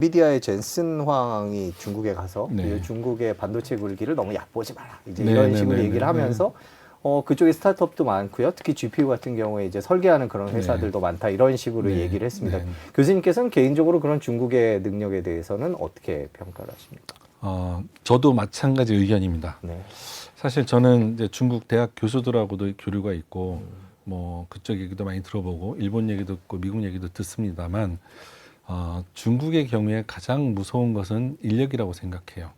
엔비디아의 젠슨 황이 중국에 가서 네. 이 중국의 반도체 굴기를 너무 얕보지 마라. 이제 네, 이런 네, 식으로 네, 얘기를 네, 하면서 그쪽에 스타트업도 많고요. 특히 GPU 같은 경우에 이제 설계하는 그런 네. 회사들도 많다. 이런 식으로 네, 얘기를 했습니다. 네. 교수님께서는 개인적으로 그런 중국의 능력에 대해서는 어떻게 평가를 하십니까? 저도 마찬가지 의견입니다. 네. 사실 저는 이제 중국 대학 교수들하고도 교류가 있고, 뭐 그쪽 얘기도 많이 들어보고, 일본 얘기도 듣고, 미국 얘기도 듣습니다만, 중국의 경우에 가장 무서운 것은 인력이라고 생각해요.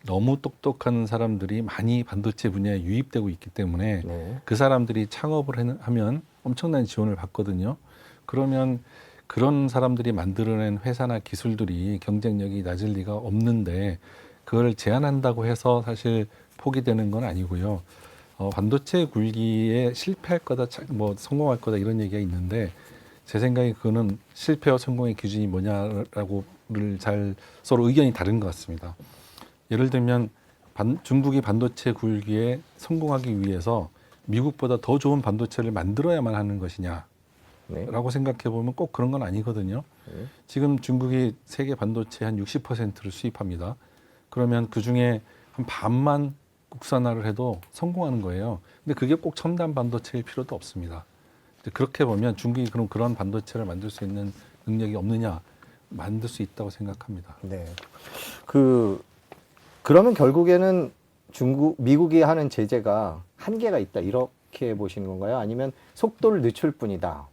너무 똑똑한 사람들이 많이 반도체 분야에 유입되고 있기 때문에 네. 그 사람들이 창업을 하면 엄청난 지원을 받거든요. 그러면 그런 사람들이 만들어낸 회사나 기술들이 경쟁력이 낮을 리가 없는데 그걸 제한한다고 해서 사실 포기되는 건 아니고요. 반도체 굴기에 실패할 거다, 뭐 성공할 거다 이런 얘기가 있는데 제 생각에 그거는 실패와 성공의 기준이 뭐냐라고를 잘 서로 의견이 다른 것 같습니다. 예를 들면 중국이 반도체 굴기에 성공하기 위해서 미국보다 더 좋은 반도체를 만들어야만 하는 것이냐라고 네. 생각해 보면 꼭 그런 건 아니거든요. 네. 지금 중국이 세계 반도체 한 60%를 수입합니다. 그러면 그 중에 한 반만 국산화를 해도 성공하는 거예요. 근데 그게 꼭 첨단 반도체일 필요도 없습니다. 그렇게 보면 중국이 그럼 그런 반도체를 만들 수 있는 능력이 없느냐? 만들 수 있다고 생각합니다. 네. 그러면 결국에는 미국이 하는 제재가 한계가 있다. 이렇게 보시는 건가요? 아니면 속도를 늦출 뿐이다.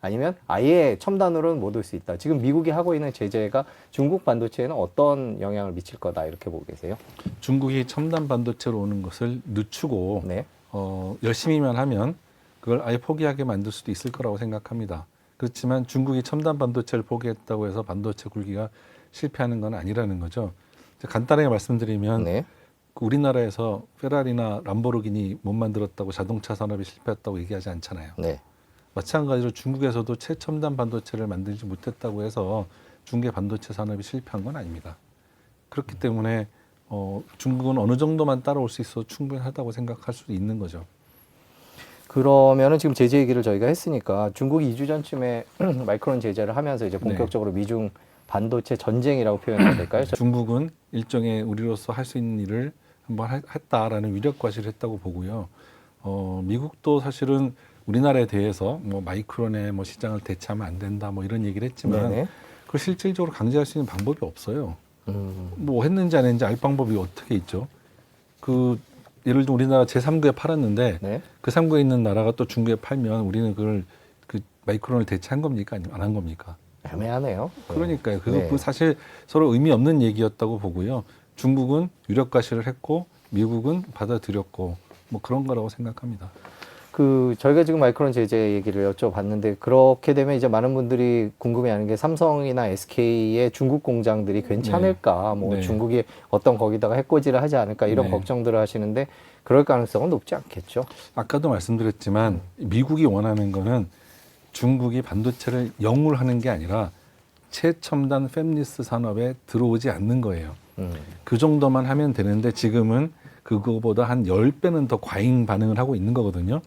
아니면 아예 첨단으로는 못 올 수 있다. 지금 미국이 하고 있는 제재가 중국 반도체에는 어떤 영향을 미칠 거다. 이렇게 보고 계세요? 중국이 첨단 반도체로 오는 것을 늦추고 네. 열심히만 하면 그걸 아예 포기하게 만들 수도 있을 거라고 생각합니다. 그렇지만 중국이 첨단 반도체를 포기했다고 해서 반도체 굴기가 실패하는 건 아니라는 거죠. 간단하게 말씀드리면 네. 우리나라에서 페라리나 람보르기니 못 만들었다고 자동차 산업이 실패했다고 얘기하지 않잖아요. 네. 마찬가지로 중국에서도 최첨단 반도체를 만들지 못했다고 해서 중국의 반도체 산업이 실패한 건 아닙니다. 그렇기 때문에 중국은 어느 정도만 따라올 수 있어 충분하다고 생각할 수도 있는 거죠. 그러면은 지금 제재 얘기를 저희가 했으니까 중국이 2주 전쯤에 마이크론 제재를 하면서 이제 본격적으로 미중 반도체 전쟁이라고 표현해야 될까요? 중국은 일종의 우리로서 할 수 있는 일을 한번 했다라는 위력 과시를 했다고 보고요. 미국도 사실은 우리나라에 대해서 뭐 마이크론의 뭐 시장을 대체하면 안 된다 뭐 이런 얘기를 했지만 네네. 그걸 실질적으로 강제할 수 있는 방법이 없어요. 뭐 했는지 안 했는지 알 방법이 어떻게 있죠? 예를 들어 우리나라 제3국에 팔았는데 네. 그 3국에 있는 나라가 또 중국에 팔면 우리는 그걸 그 마이크론을 대체한 겁니까? 아니면 안 한 겁니까? 애매하네요. 그러니까요. 네. 그거 사실 서로 의미 없는 얘기였다고 보고요. 중국은 유력 과시를 했고 미국은 받아들였고 뭐 그런 거라고 생각합니다. 저희가 지금 마이크론 제재 얘기를 여쭤봤는데 그렇게 되면 이제 많은 분들이 궁금해하는 게 삼성이나 SK의 중국 공장들이 괜찮을까? 네. 중국이 어떤 거기다가 해코지를 하지 않을까? 이런 네. 걱정들을 하시는데 그럴 가능성은 높지 않겠죠. 아까도 말씀드렸지만 미국이 원하는 거는 중국이 반도체를 영울하는 게 아니라 최첨단 팹리스 산업에 들어오지 않는 거예요. 그 정도만 하면 되는데 지금은 그거보다 한 10배는 더 과잉 반응을 하고 있는 거거든요.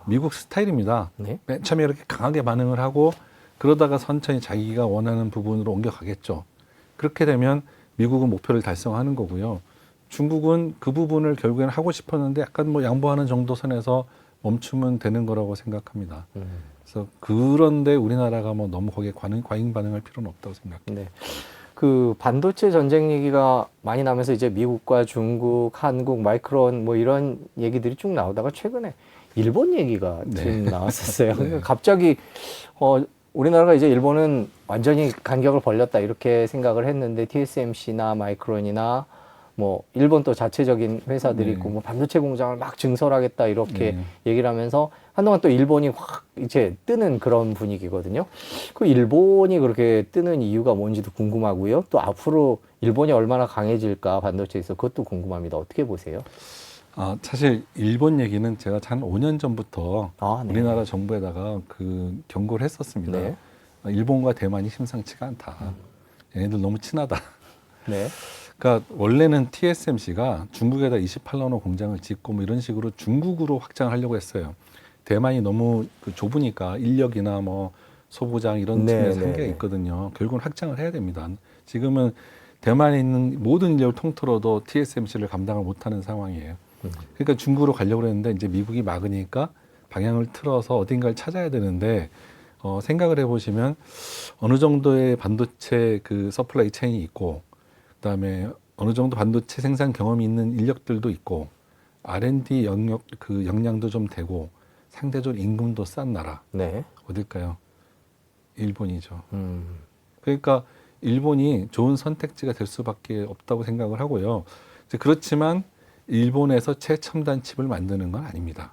미국 스타일입니다. 네. 맨 처음에 이렇게 강하게 반응을 하고 그러다가 천천히 자기가 원하는 부분으로 옮겨가겠죠. 그렇게 되면 미국은 목표를 달성하는 거고요. 중국은 그 부분을 결국에는 하고 싶었는데 약간 뭐 양보하는 정도 선에서 멈추면 되는 거라고 생각합니다. 그래서 그런데 우리나라가 뭐 너무 거기에 과잉 반응할 필요는 없다고 생각합니다. 네. 반도체 전쟁 얘기가 많이 나면서 이제 미국과 중국, 한국, 마이크론 뭐 이런 얘기들이 쭉 나오다가 최근에 일본 얘기가 지금 나왔었어요. 그러니까 갑자기 우리나라가 이제 일본은 완전히 간격을 벌렸다 이렇게 생각을 했는데 TSMC나 마이크론이나 뭐 일본 또 자체적인 회사들이 있고 뭐 반도체 공장을 막 증설하겠다 이렇게 얘기를 하면서 한동안 또 일본이 확 이제 뜨는 그런 분위기거든요. 그 일본이 그렇게 뜨는 이유가 뭔지도 궁금하고요. 또 앞으로 일본이 얼마나 강해질까 반도체에서 그것도 궁금합니다. 어떻게 보세요? 사실 일본 얘기는 제가 한 5년 전부터 네. 우리나라 정부에다가 경고를 했었습니다. 네. 일본과 대만이 심상치가 않다. 얘네들 너무 친하다. 네. 그러니까 원래는 TSMC가 중국에다 28나노 공장을 짓고 뭐 이런 식으로 중국으로 확장하려고 했어요. 대만이 너무 좁으니까 인력이나 뭐 소부장 이런 네, 측면에서 네, 한계가 네. 있거든요. 결국은 확장을 해야 됩니다. 지금은 대만에 있는 모든 인력을 통틀어도 TSMC를 감당을 못하는 상황이에요. 그러니까 중국으로 가려고 했는데 이제 미국이 막으니까 방향을 틀어서 어딘가를 찾아야 되는데 생각을 해보시면 어느 정도의 반도체 그 서플라이 체인이 있고 그다음에 어느 정도 반도체 생산 경험이 있는 인력들도 있고 R&D 영역 그 역량도 좀 되고 상대적으로 임금도 싼 나라 네. 어딜까요? 일본이죠. 그러니까 일본이 좋은 선택지가 될 수밖에 없다고 생각을 하고요. 이제 그렇지만 일본에서 최첨단 칩을 만드는 건 아닙니다.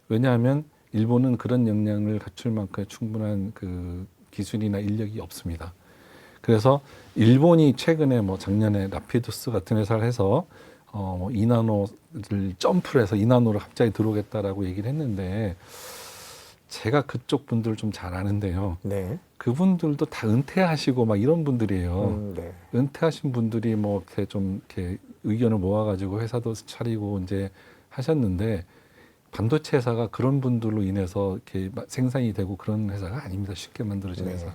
왜냐하면 일본은 그런 역량을 갖출 만큼의 충분한 그 기술이나 인력이 없습니다. 그래서 일본이 최근에 뭐 작년에 라피두스 같은 회사를 해서 2나노를 점프를 해서 2나노를 갑자기 들어오겠다라고 얘기를 했는데 제가 그쪽 분들을 좀 잘 아는데요. 네. 그분들도 다 은퇴하시고 막 이런 분들이에요. 네. 은퇴하신 분들이 뭐 이렇게 좀 이렇게 의견을 모아가지고 회사도 차리고 이제 하셨는데 반도체 회사가 그런 분들로 인해서 이렇게 생산이 되고 그런 회사가 아닙니다. 쉽게 만들어진 회사.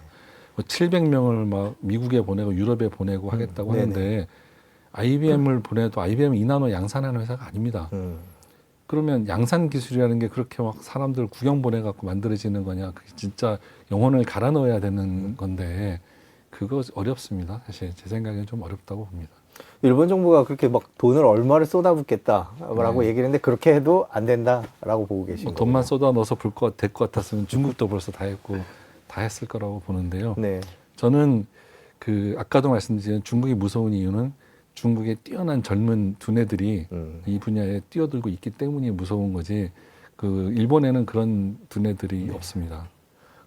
뭐 700명을 막 미국에 보내고 유럽에 보내고 하겠다고 하는데 IBM을 보내도 IBM은 2나노 양산하는 회사가 아닙니다. 그러면 양산 기술이라는 게 그렇게 막 사람들 구경 보내갖고 만들어지는 거냐? 그게 진짜 영혼을 갈아 넣어야 되는 건데 그거 어렵습니다. 사실 제 생각에는 좀 어렵다고 봅니다. 일본 정부가 그렇게 막 돈을 얼마를 쏟아붓겠다라고 얘기를 했는데 그렇게 해도 안 된다라고 보고 계신 뭐 거예요. 돈만 쏟아 넣어서 될 것 같았으면 중국도 벌써 다 했고 다 했을 거라고 보는데요. 네. 저는 그 아까도 말씀드린 중국이 무서운 이유는 중국의 뛰어난 젊은 두뇌들이 이 분야에 뛰어들고 있기 때문이 무서운 거지. 그 일본에는 그런 두뇌들이 없습니다.